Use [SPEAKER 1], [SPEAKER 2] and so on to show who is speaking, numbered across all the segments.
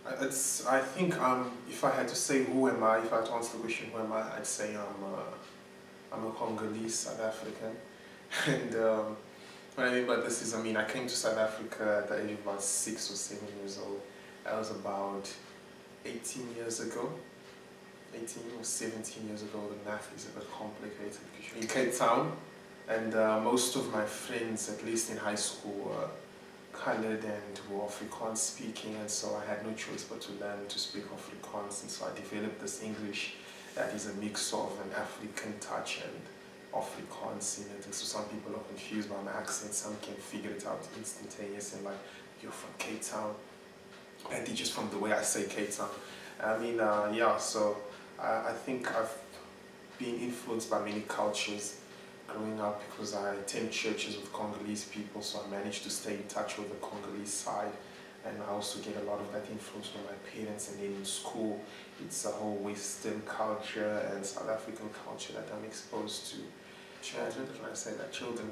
[SPEAKER 1] I think if I had to say who am I, if I had to answer the question who am I, I'd say I'm a Congolese South African. And what I mean by this is, I came to South Africa at the age of about 6 or 7 years old. That was about 18 years ago. 18 or 17 years ago. The math is a bit complicated. In Cape Town, and most of my friends, at least in high school, were colored and were Afrikaans speaking, and so I had no choice but to learn to speak Afrikaans, and so I developed this English that is a mix of an African touch and Afrikaans in it. And so some people are confused by my accent, some can figure it out instantaneously, and like, you're from Cape Town, and just from the way I say Cape Town. So I think I've been influenced by many cultures growing up because I attend churches with Congolese people, so I managed to stay in touch with the Congolese side, and I also get a lot of that influence from my parents. And then in school, it's a whole Western culture and South African culture that I'm exposed to. Children, when I say that, children,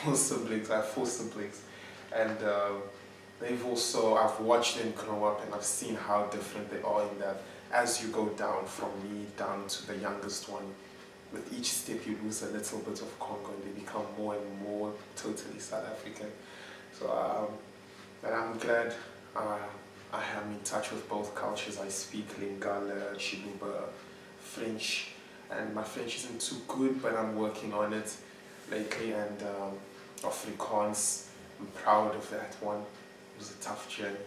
[SPEAKER 1] 4 siblings, I have 4 siblings, and I've watched them grow up, and I've seen how different they are in that as you go down from me down to the youngest one, with each step you lose a little bit of Congo and they become more and more totally South African. So and I'm glad I am in touch with both cultures. I speak Lingala, Chiluba, French, and my French isn't too good, but I'm working on it lately, and Afrikaans, I'm proud of that one. It was a tough journey.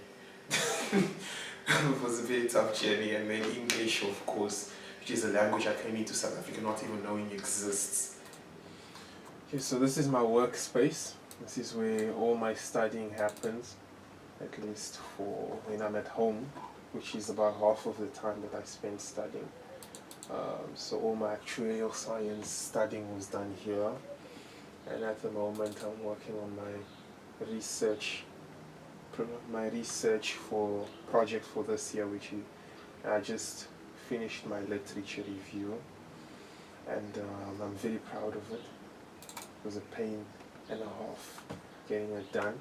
[SPEAKER 1] It was a very tough journey. And then English, of course, which is a language I came into South Africa not even knowing exists. Okay, so this is my workspace. This is where all my studying happens, at least for when I'm at home, which is about half of the time that I spend studying. So all my actuarial science studying was done here, and at the moment I'm working on my research for project for this year, which I just finished my literature review, and I'm very proud of it. It was a pain and a half getting it done,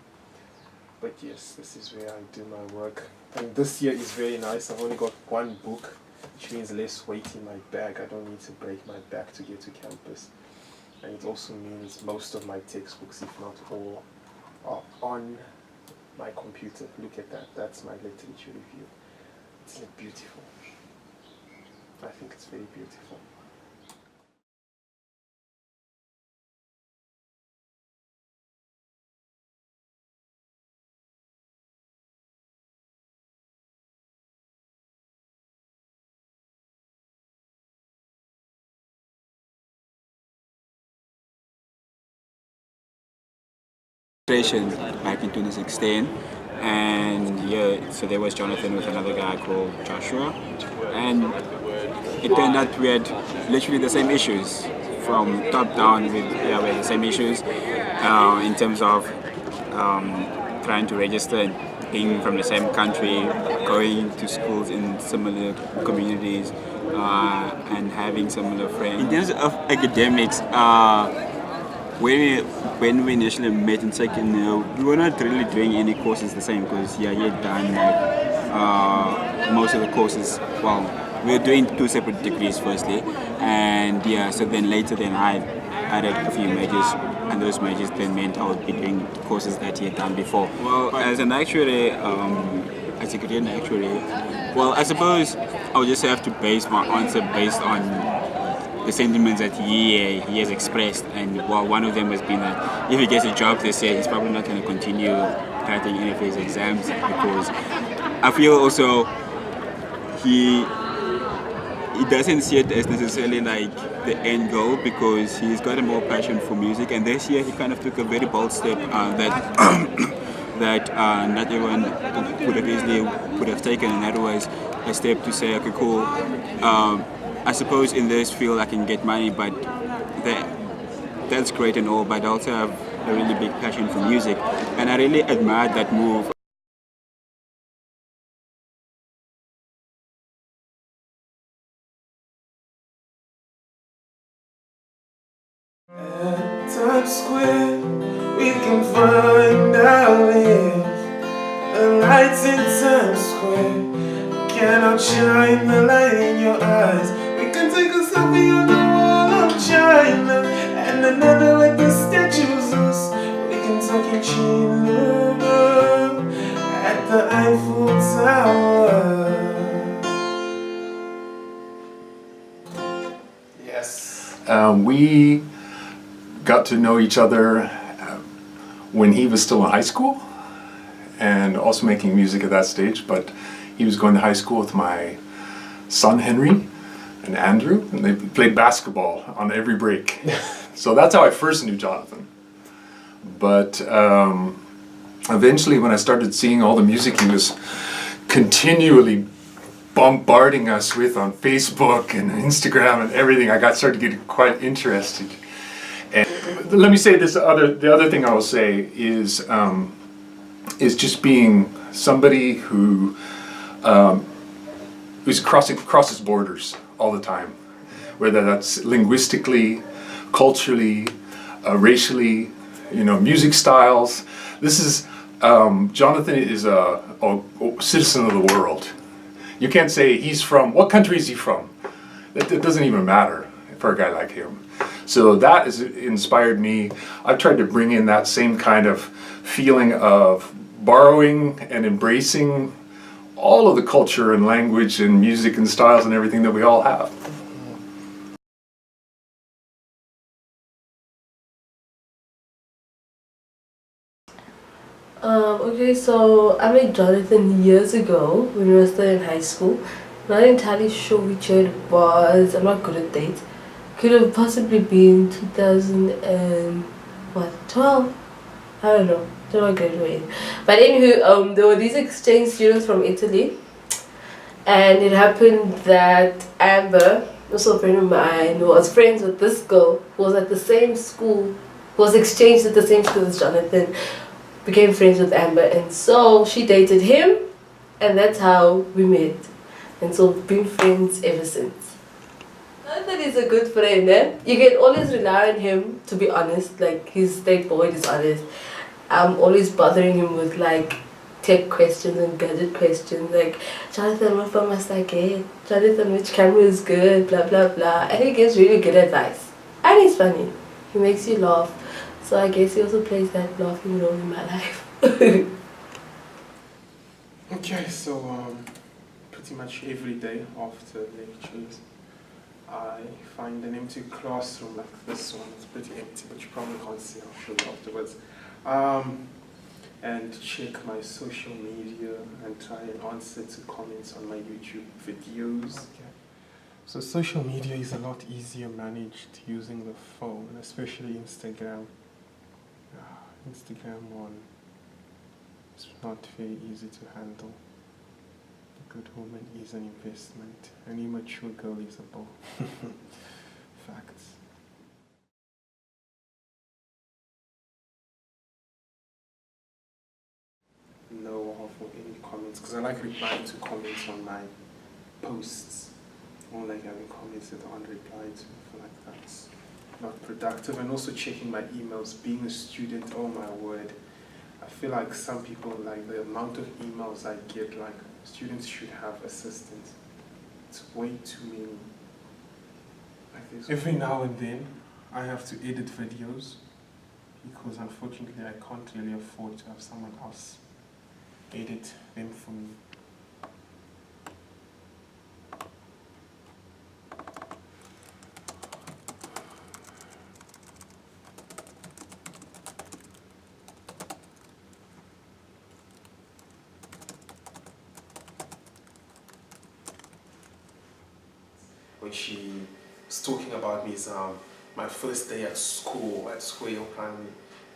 [SPEAKER 1] but yes, this is where I do my work. And this year is very nice. I've only got 1 book, which means less weight in my bag. I don't need to break my back to get to campus, and it also means most of my textbooks, if not all, are on my computer. Look at that. That's my literature review. Isn't it beautiful? I think it's very beautiful.
[SPEAKER 2] Back in 2016, and yeah, so there was Jonathan with another guy called Joshua, and it turned out we had literally the same issues from top down. We had the same issues in terms of trying to register and being from the same country, going to schools in similar communities, and having similar friends. In terms of academics, when we initially met in second year, we were not really doing any courses the same, because he had done most of the courses. Well, we were doing 2 separate degrees firstly, and so then later I added a few majors, and those majors then meant I would be doing courses that he had done before. Well, as an actuary, as a Korean actuary, well, I suppose I would just have to base my answer based on the sentiments that he has expressed, and well, one of them has been that if he gets a job this year, he's probably not going to continue writing any of his exams, because I feel also he doesn't see it as necessarily like the end goal, because he's got a more passion for music, and this year he kind of took a very bold step that that not everyone would have taken, and that was a step to say, okay, cool, I suppose in this field I can get money, but that's great and all, but I also have a really big passion for music, and I really admired that move.
[SPEAKER 1] At Times Square, we can find our lives. lights in Times Square cannot shine the light in your eyes. We can take a selfie on the wall of China and another with the statues. We can talk in Chile at the Eiffel Tower. Yes.
[SPEAKER 3] We got to know each other when he was still in high school and also making music at that stage, but he was going to high school with my son Henry and Andrew, and they played basketball on every break. So that's how I first knew Jonathan. But eventually when I started seeing all the music he was continually bombarding us with on Facebook and Instagram and everything, I started getting quite interested. And let me say this: the other thing I will say is just being somebody who who's crosses borders all the time, whether that's linguistically, culturally, racially, music styles. This is Jonathan is a citizen of the world. You can't say he's from, what country is he from? It doesn't even matter for a guy like him. So that has inspired me. I've tried to bring in that same kind of feeling of borrowing and embracing all of the culture and language and music and styles and everything that we all have.
[SPEAKER 4] Okay, so I met Jonathan years ago when we were still in high school. Not entirely sure which year it was. I'm not good at dates. Could have possibly been 2012. I don't know. Don't know graduate. But anywho, there were these exchange students from Italy, and it happened that Amber, also a friend of mine, who was friends with this girl, who was at the same school, who was exchanged at the same school as Jonathan, became friends with Amber, and so she dated him, and that's how we met, and so we've been friends ever since. Jonathan is a good friend, eh? You can always rely on him, to be honest. Like, he's straightforward, he's honest. I'm always bothering him with like tech questions and gadget questions, like, Jonathan, what phone must I get? Jonathan, which camera is good? Blah blah blah. And he gives really good advice, and he's funny. He makes you laugh. So I guess he also plays that laughing role in my life.
[SPEAKER 1] Okay, so pretty much every day after lectures, I find an empty classroom like this one. It's pretty empty, but you probably can't see. I'll show you afterwards. And check my social media and try and answer to comments on my YouTube videos. Okay. So social media is a lot easier managed using the phone, especially Instagram. Instagram one is not very easy to handle. A good woman is an investment. An immature girl is a bore. Facts. No for any comments, because I like replying to comments on my posts. I don't like having comments that aren't replied to. I feel like that's not productive. And also checking my emails. Being a student, oh my word, I feel like some people, like the amount of emails I get, like students should have assistants. It's way too many. Like this. Every now and then I have to edit videos because unfortunately I can't really afford to have someone else edit them for me. When she was talking about me is my first day at school,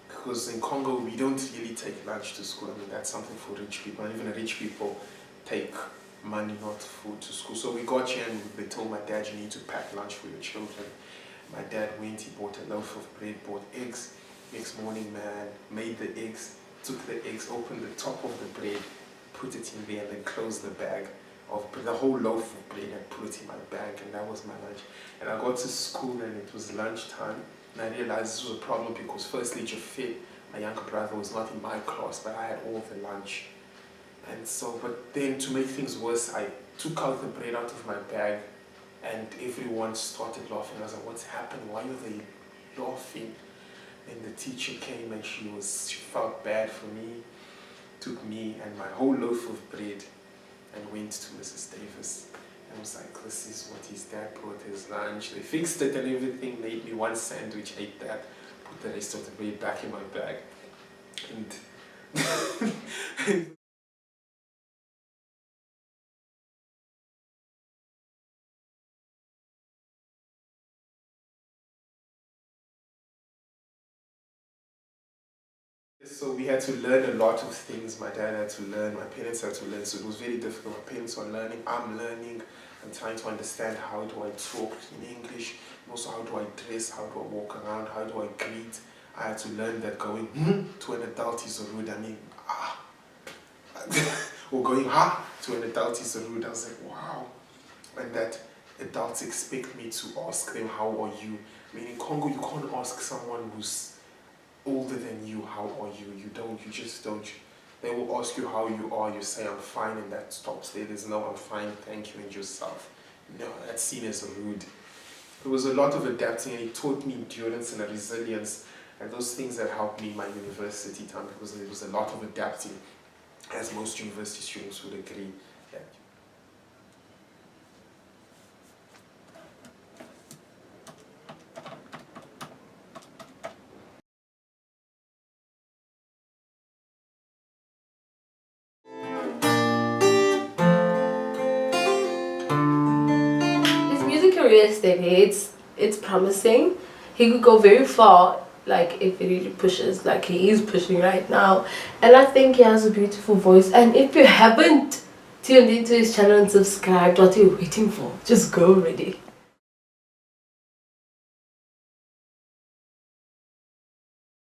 [SPEAKER 1] because in Congo we don't really take lunch to school. I mean, that's something for rich people, and even rich people take money, not food, to school. So we got here and they told my dad, you need to pack lunch for your children. My dad went, he bought a loaf of bread, bought eggs. Next morning, man, made the eggs, took the eggs, opened the top of the bread, put it in there, and then closed the bag of the whole loaf of bread and put it in my bag, and that was my lunch. And I got to school and it was lunchtime, and I realized this was a problem because firstly, Jafet, my younger brother, was not in my class, but I had all the lunch. And so, but then to make things worse, I took out the bread out of my bag and everyone started laughing. I was like, what's happened? Why are they laughing? And the teacher came and she felt bad for me, took me and my whole loaf of bread and went to Mrs. Davis. And was like, this is what his dad brought his lunch. They fixed it and everything, made me one sandwich, ate that, put the rest of the bread back in my bag. And so we had to learn a lot of things. My dad had to learn, my parents had to learn, so it was very difficult. My parents were learning, I'm learning, I'm trying to understand how do I talk in English, and also how do I dress, how do I walk around, how do I greet. I had to learn that going to an adult is rude. I mean, or going to an adult is rude. I was like, wow. And that adults expect me to ask them, how are you? I mean, in Congo, you can't ask someone who's older than you, how are you? You just don't. They will ask you how you are, you say I'm fine, and that stops there. There's no I'm fine, thank you, and yourself. No, that's seen as rude. There was a lot of adapting, and it taught me endurance and resilience, and those things that helped me in my university time, because there was a lot of adapting, as most university students would agree. That
[SPEAKER 4] career steady, it's promising. He could go very far, like if he really pushes, like he is pushing right now. And I think he has a beautiful voice. And if you haven't tuned into his channel and subscribed, what are you waiting for? Just go already.